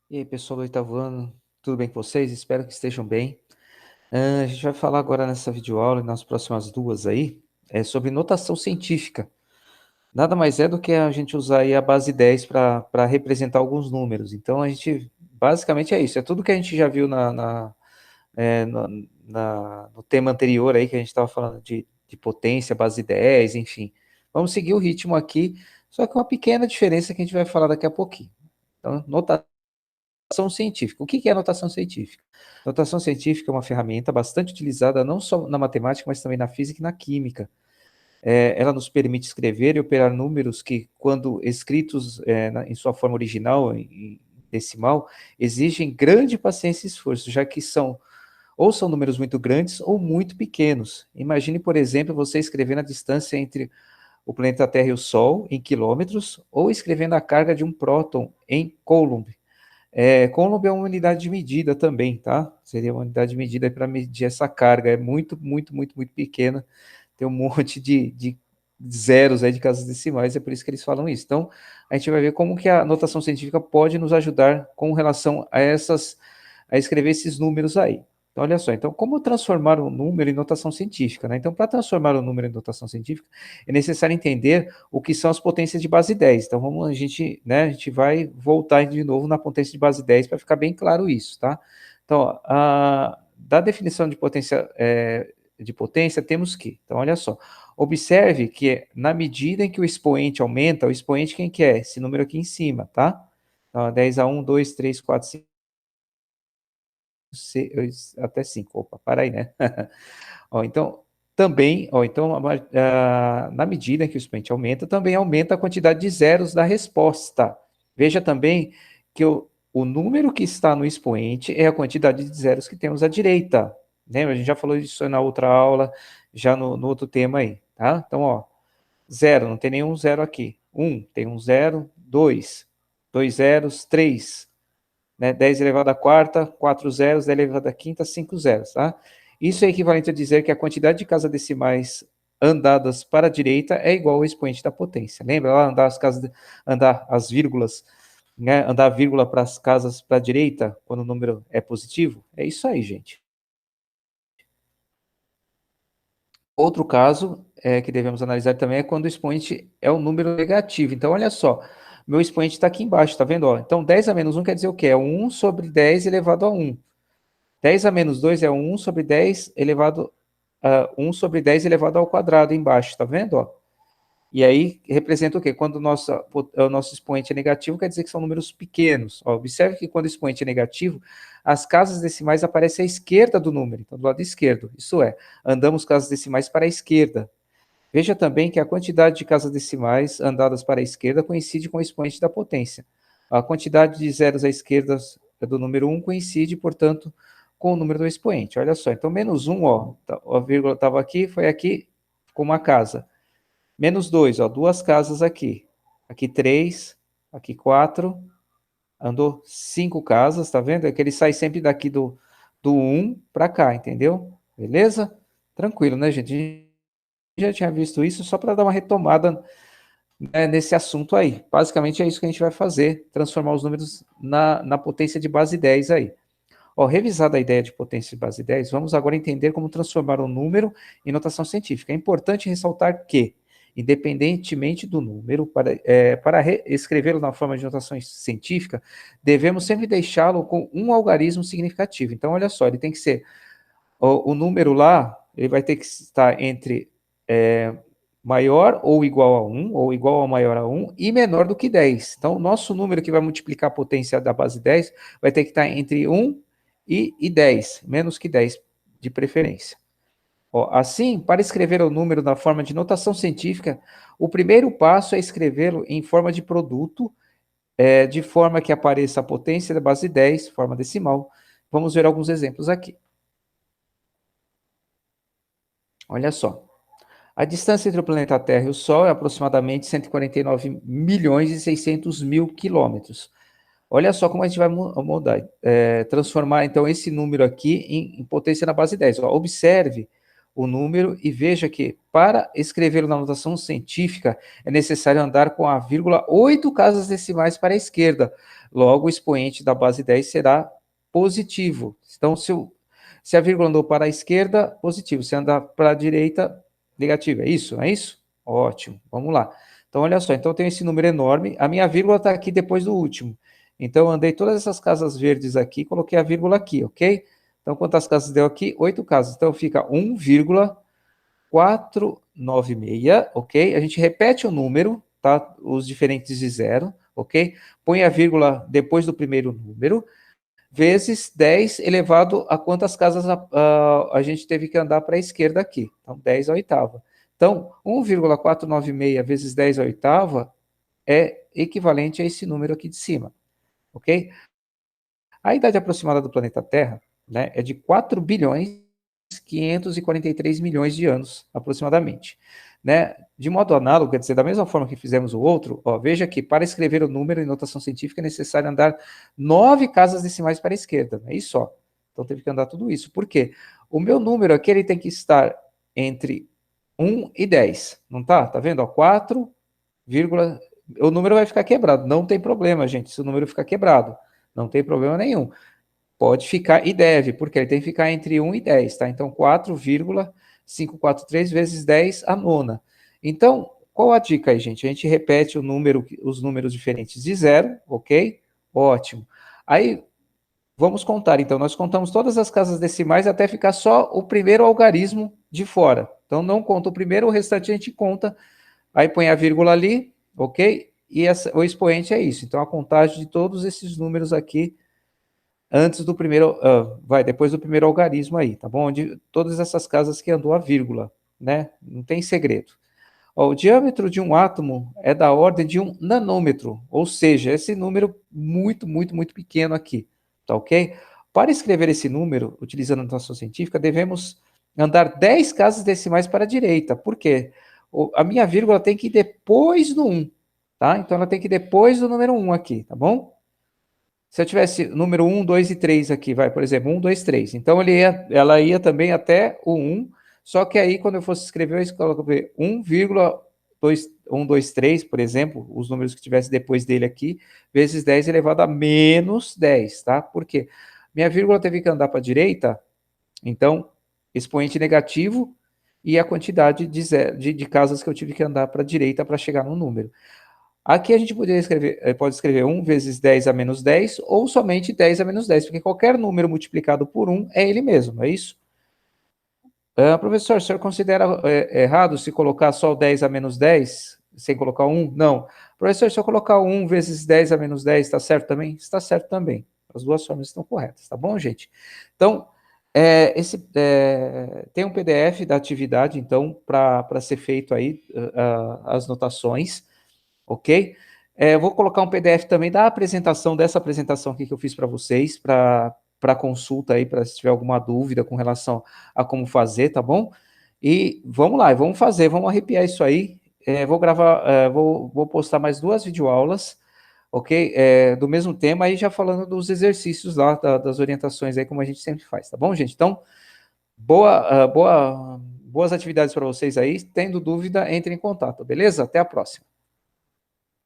E aí, pessoal do oitavo ano, tudo bem com vocês? Espero que estejam bem. A gente vai falar agora nessa videoaula e nas próximas duas aí, sobre notação científica. Nada mais é do que a gente usar aí a base 10 para representar alguns números. Então, basicamente é isso, é tudo que a gente já viu é, no, no tema anterior aí, que a gente estava falando de potência, base 10, enfim. Vamos seguir o ritmo aqui, só que uma pequena diferença que a gente vai falar daqui a pouquinho. Então, notação científica. O que é notação científica? Notação científica é uma ferramenta bastante utilizada não só na matemática, mas também na física e na química. Ela nos permite escrever e operar números que, quando escritos em sua forma original, em decimal, exigem grande paciência e esforço, já que são números muito grandes ou muito pequenos. Imagine, por exemplo, você escrevendo a distância entre o planeta Terra e o Sol em quilômetros, ou escrevendo a carga de um próton em Coulomb. Coulomb é uma unidade de medida também, tá? Seria uma unidade de medida para medir essa carga. É muito, muito, muito, muito pequena. Tem um monte de zeros aí de casas decimais, é por isso que eles falam isso. Então, a gente vai ver como que a notação científica pode nos ajudar com relação a escrever esses números aí. Então, olha só, então, como transformar um número em notação científica, né? Então, para transformar um número em notação científica, é necessário entender o que são as potências de base 10. Então, a gente vai voltar de novo na potência de base 10 para ficar bem claro isso, tá? Então, ó, da definição de potência, temos que, então, olha só, observe que na medida em que o expoente aumenta, o expoente quem que é? Esse número aqui em cima, tá? Então, 10 a 1, 2, 3, 4, 5, até 5. Opa, para aí, né? Ó, então, também, na medida em que o expoente aumenta, também aumenta a quantidade de zeros da resposta. Veja também que o número que está no expoente é a quantidade de zeros que temos à direita. Lembra? A gente já falou disso na outra aula, já no outro tema aí, tá? Então, ó, zero, não tem nenhum zero aqui. Tem um zero, dois zeros, três, né? 10 elevado à quarta, 4 zeros, 10 elevado à quinta, 5 zeros, tá? Isso é equivalente a dizer que a quantidade de casas decimais andadas para a direita é igual ao expoente da potência. Lembra lá andar as vírgulas, né? Andar a vírgula para as casas para a direita quando o número é positivo? É isso aí, gente. Outro caso que devemos analisar também é quando o expoente é um número negativo. Então, olha só, meu expoente está aqui embaixo, tá vendo? Ó? Então, 10 a menos 1 quer dizer o quê? É 1 sobre 10 elevado a 1. 10 a menos 2 é 1 sobre 10 elevado a 1 sobre 10 elevado ao quadrado embaixo, tá vendo? Ó? E aí representa o quê? Quando o nosso expoente é negativo, quer dizer que são números pequenos. Ó, observe que quando o expoente é negativo, as casas decimais aparecem à esquerda do número, então do lado esquerdo. Isso é, andamos casas decimais para a esquerda. Veja também que a quantidade de casas decimais andadas para a esquerda coincide com o expoente da potência. A quantidade de zeros à esquerda do número 1 coincide, portanto, com o número do expoente. Olha só, então menos 1, ó, a vírgula estava aqui, foi aqui, ficou uma casa. Menos 2, ó, duas casas aqui. Aqui 3, aqui 4, andou 5 casas, tá vendo? É que ele sai sempre daqui do 1 para cá, entendeu? Beleza? Tranquilo, né, gente? A gente já tinha visto isso, só para dar uma retomada, né, nesse assunto aí. Basicamente é isso que a gente vai fazer, transformar os números na potência de base 10 aí. Ó, revisada a ideia de potência de base 10, vamos agora entender como transformar um número em notação científica. É importante ressaltar que, independentemente do número, para escrevê-lo na forma de notação científica, devemos sempre deixá-lo com um algarismo significativo. Então, olha só, ele tem que ser, o número lá, ele vai ter que estar entre maior ou igual a 1, ou igual ou maior a 1, e menor do que 10. Então, o nosso número que vai multiplicar a potência da base 10 vai ter que estar entre 1 e 10, menos que 10, de preferência. Ó, assim, para escrever o número na forma de notação científica, o primeiro passo é escrevê-lo em forma de produto, de forma que apareça a potência da base 10, forma decimal. Vamos ver alguns exemplos aqui. Olha só. A distância entre o planeta Terra e o Sol é aproximadamente 149 milhões e 600 mil quilômetros. Olha só como a gente vai transformar então esse número aqui em potência na base 10. Ó, observe o número e veja que, para escrevê-lo na notação científica, é necessário andar com a vírgula 8 casas decimais para a esquerda. Logo, o expoente da base 10 será positivo. Então, se a vírgula andou para a esquerda, positivo. Se andar para a direita, negativo. É isso? É isso? Ótimo. Vamos lá. Então, olha só. Então, eu tenho esse número enorme. A minha vírgula está aqui depois do último. Então, eu andei todas essas casas verdes aqui, coloquei a vírgula aqui, ok? Então, quantas casas deu aqui? 8 casas. Então, fica 1,496, ok? A gente repete o número, tá? Os diferentes de zero, ok? Põe a vírgula depois do primeiro número, vezes 10 elevado a quantas casas a gente teve que andar para a esquerda aqui. Então, 10 à oitava. Então, 1,496 vezes 10 à oitava é equivalente a esse número aqui de cima, ok? A idade aproximada do planeta Terra, né, é de 4 bilhões 543 milhões de anos, aproximadamente. Né? De modo análogo, quer dizer, da mesma forma que fizemos o outro, ó, veja que para escrever o número em notação científica é necessário andar 9 casas decimais para a esquerda, é isso só. Então teve que andar tudo isso. Por quê? O meu número aqui ele tem que estar entre 1 e 10, não tá? Tá vendo? Ó, 4, o número vai ficar quebrado. Não tem problema, gente, se o número ficar quebrado. Não tem problema nenhum. Pode ficar, e deve, porque ele tem que ficar entre 1 e 10, tá? Então, 4,543 vezes 10 a nona. Então, qual a dica aí, gente? A gente repete os números diferentes de zero, ok? Ótimo. Aí, vamos contar, então. Nós contamos todas as casas decimais até ficar só o primeiro algarismo de fora. Então, não conta o primeiro, o restante a gente conta. Aí põe a vírgula ali, ok? E o expoente é isso. Então, a contagem de todos esses números aqui antes do primeiro, depois do primeiro algarismo aí, tá bom? Onde todas essas casas que andou a vírgula, né? Não tem segredo. Ó, o diâmetro de um átomo é da ordem de 1 nanômetro, ou seja, esse número muito, muito, muito pequeno aqui, tá ok? Para escrever esse número, utilizando a notação científica, devemos andar 10 casas decimais para a direita. Por quê? A minha vírgula tem que ir depois do 1, tá? Então ela tem que ir depois do número 1 aqui, tá bom? Se eu tivesse número 1, 2 e 3 aqui, vai, por exemplo, 1, 2, 3. Então ela ia também até o 1, só que aí quando eu fosse escrever, eu coloco 1,213, por exemplo, os números que tivesse depois dele aqui, vezes 10 elevado a menos 10, tá? Por quê? Minha vírgula teve que andar para a direita, então, expoente negativo e a quantidade de casas que eu tive que andar para a direita para chegar no número. Aqui a gente pode escrever 1 vezes 10 a menos 10 ou somente 10 a menos 10, porque qualquer número multiplicado por 1 é ele mesmo, é isso? Professor, o senhor considera errado se colocar só o 10 a menos 10, sem colocar 1? Não. Professor, se eu colocar 1 vezes 10 a menos 10, está certo também? Está certo também. As duas formas estão corretas, tá bom, gente? Então, tem um PDF da atividade, então, para ser feito aí, as notações, ok? Vou colocar um PDF também da apresentação, dessa apresentação aqui que eu fiz para vocês, para consulta aí, para se tiver alguma dúvida com relação a como fazer, tá bom? E vamos lá, vamos fazer, vamos arrepiar isso aí. Vou gravar, vou postar mais 2 videoaulas, ok? Do mesmo tema, aí já falando dos exercícios lá, das orientações aí, como a gente sempre faz, tá bom, gente? Então, boas atividades para vocês aí. Tendo dúvida, entre em contato, beleza? Até a próxima.